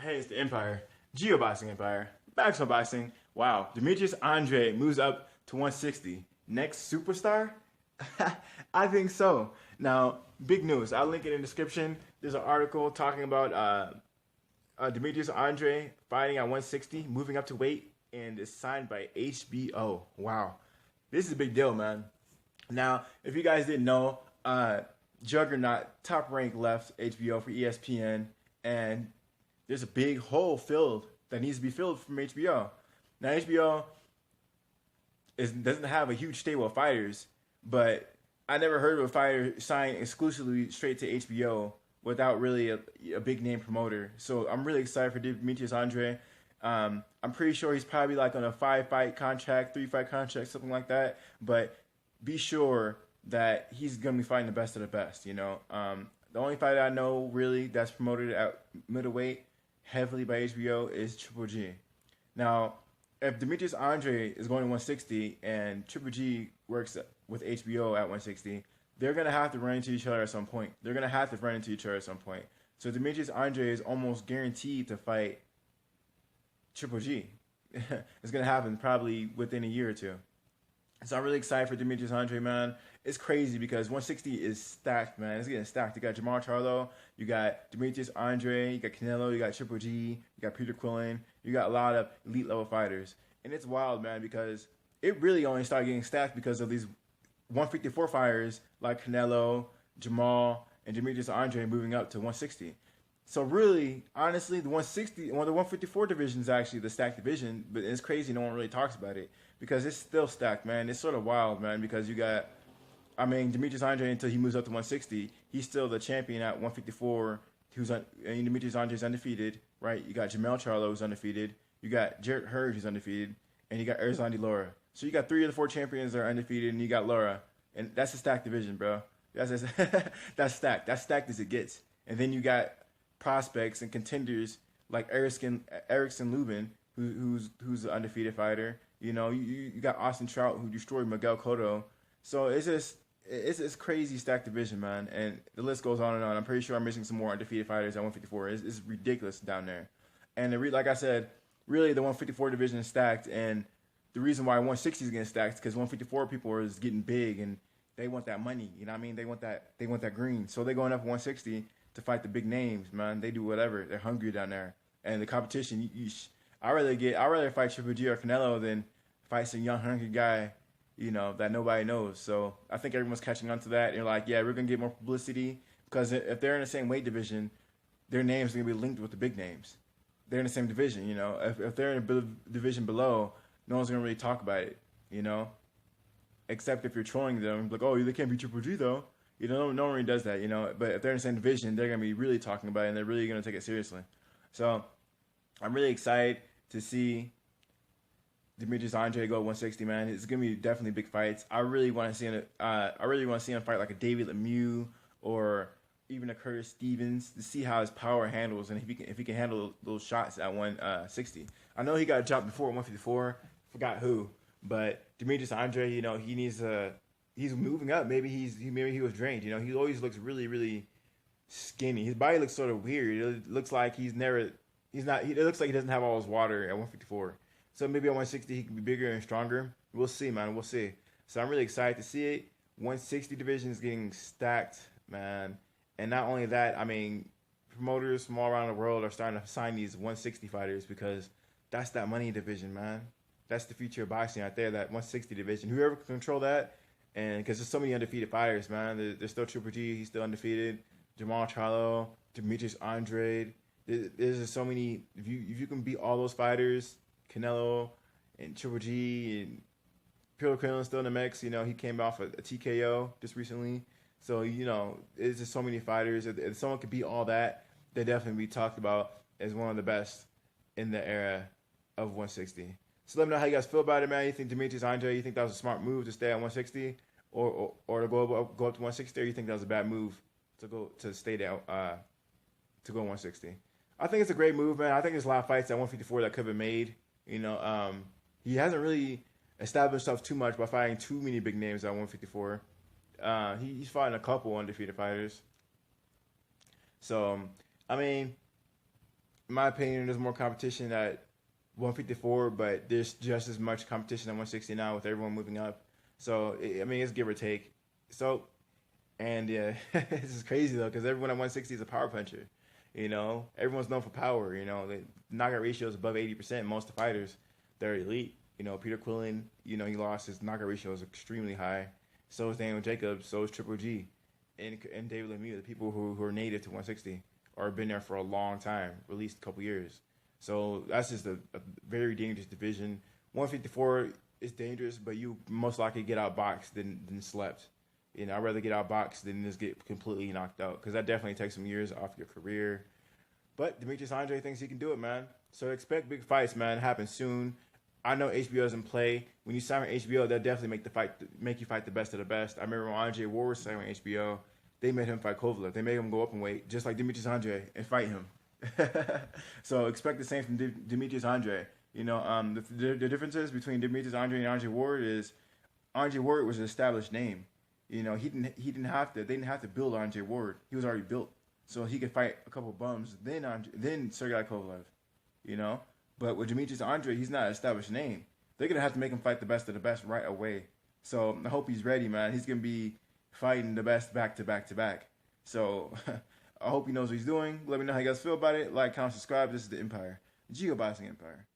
Hey, it's the Empire. Geoboxing Empire. Maximum Boxing. Wow. Demetrius Andrade moves up to 160. Next superstar? I think so. Now, big news. I'll link it in the description. There's an article talking about Demetrius Andrade fighting at 160, moving up to weight, and is signed by HBO. Wow. This is a big deal, man. Now, if you guys didn't know, Juggernaut, top rank, left HBO for ESPN, and there's a big hole filled that needs to be filled from HBO. Now, HBO doesn't have a huge stable of fighters, but I never heard of a fighter signed exclusively straight to HBO without really a big name promoter. So I'm really excited for Demetrius Andrade. I'm pretty sure he's probably like on a 5-fight contract, 3-fight contract, something like that. But be sure that he's going to be fighting the best of the best, you know. The only fight I know really that's promoted at middleweight heavily by HBO is Triple G. Now, if Demetrius Andrade is going to 160 and Triple G works with HBO at 160, they're going to have to run into each other at some point. So Demetrius Andrade is almost guaranteed to fight Triple G. It's going to happen probably within a year or two. So I'm really excited for Demetrius Andrade, man. It's crazy because 160 is stacked, man. It's getting stacked. You got Jamal Charlo, you got Demetrius Andrade, you got Canelo, you got Triple G, you got Peter Quillin. You got a lot of elite level fighters. And it's wild, man, because it really only started getting stacked because of these 154 fighters like Canelo, Jamal, and Demetrius Andrade moving up to 160. So really, honestly, the 160, well, the 154 division is actually the stacked division, but it's crazy no one really talks about it because it's still stacked, man. It's sort of wild, man, because you got, Demetrius Andrade until he moves up to 160, he's still the champion at 154. Demetrius Andrade's undefeated, right? You got Jamel Charlo who's undefeated. You got Jarrett Hurd who's undefeated, and you got Erzlandi Lara. So you got 3 of the 4 champions that are undefeated, and you got Lara, and that's a stacked division, bro. That's that's stacked. That's stacked as it gets. And then you got prospects and contenders like Erickson Lubin, who's an undefeated fighter. You know, you got Austin Trout who destroyed Miguel Cotto. So it's crazy stacked division, man, and the list goes on and on. I'm pretty sure I'm missing some more undefeated fighters at 154. It's ridiculous down there, and like I said, really the 154 division is stacked, and the reason why 160 is getting stacked is because 154 people are getting big and they want that money. You know what I mean? They want that green, so they're going up 160 to fight the big names, man. They do whatever. They're hungry down there, and the competition. I'd rather fight Triple G or Canelo than fight some young hungry guy, you know, that nobody knows. So I think everyone's catching on to that. And they're like, yeah, we're going to get more publicity because if they're in the same weight division, their names are going to be linked with the big names. They're in the same division, you know. If they're in a division below, no one's going to really talk about it, you know, except if you're trolling them. Like, oh, they can't be Triple G, though. You know, no one really does that, you know. But if they're in the same division, they're going to be really talking about it, and they're really going to take it seriously. So I'm really excited to see Demetrius Andrade go 160, man. It's gonna be definitely big fights. I really want to see him fight like a David Lemieux or even a Curtis Stevens to see how his power handles and if he can handle those shots at 160. I know he got dropped before at 154. Forgot who, but Demetrius Andrade, you know, he's moving up. Maybe he was drained. You know, he always looks really, really skinny. His body looks sort of weird. It looks like it looks like he doesn't have all his water at 154. So maybe at 160 he can be bigger and stronger. We'll see, man. We'll see. So I'm really excited to see it. 160 division is getting stacked, man. And not only that, promoters from all around the world are starting to sign these 160 fighters because that's that money division, man. That's the future of boxing out there, that 160 division. Whoever can control that, and because there's so many undefeated fighters, man. There's still Triple G. He's still undefeated. Jamal Charlo, Demetrius Andrade. There's just so many. If you can beat all those fighters, Canelo and Triple G and Peter Quillin still in the mix. You know, he came off a TKO just recently. So, you know, it's just so many fighters. If someone could beat all that, they definitely be talked about as one of the best in the era of 160. So let me know how you guys feel about it, man. You think Demetrius Andrade, you think that was a smart move to stay at 160 or to go up to 160, or you think that was a bad move to stay down to go 160? I think it's a great move, man. I think there's a lot of fights at 154 that could have been made. You know, he hasn't really established himself too much by fighting too many big names at 154. He's fighting a couple undefeated fighters. So, in my opinion, there's more competition at 154, but there's just as much competition at 160 now with everyone moving up. So I mean, it's give or take. So and yeah, this is crazy though because everyone at 160 is a power puncher. You know, everyone's known for power. You know, the knockout ratio is above 80%. Most fighters, they're elite. You know, Peter Quillen, you know, he lost his knockout ratio is extremely high. So is Daniel Jacobs. So is Triple G, and David Lemieux, the people who are native to 160 or have been there for a long time, at least a couple years. So that's just a very dangerous division. 154 is dangerous, but you most likely get outboxed than slept. You know, I'd rather get outboxed than just get completely knocked out because that definitely takes some years off your career. But Demetrius Andrade thinks he can do it, man. So expect big fights, man. Happen soon. I know HBO doesn't play. When you sign with HBO, they'll definitely make you fight the best of the best. I remember when Andre Ward was signing with HBO, they made him fight Kovalev. They made him go up in weight, just like Demetrius Andrade, and fight him. So expect the same from Demetrius Andrade. You know, the differences between Demetrius Andrade and Andre Ward is Andre Ward was an established name. You know, he didn't have to. They didn't have to build Andre Ward. He was already built, so he could fight a couple bums. Then Sergey Kovalev. You know, but with Demetrius Andrade, he's not an established name. They're gonna have to make him fight the best of the best right away. So I hope he's ready, man. He's gonna be fighting the best back to back to back. So I hope he knows what he's doing. Let me know how you guys feel about it. Like, comment, subscribe. This is the Empire, Geoboxing Empire.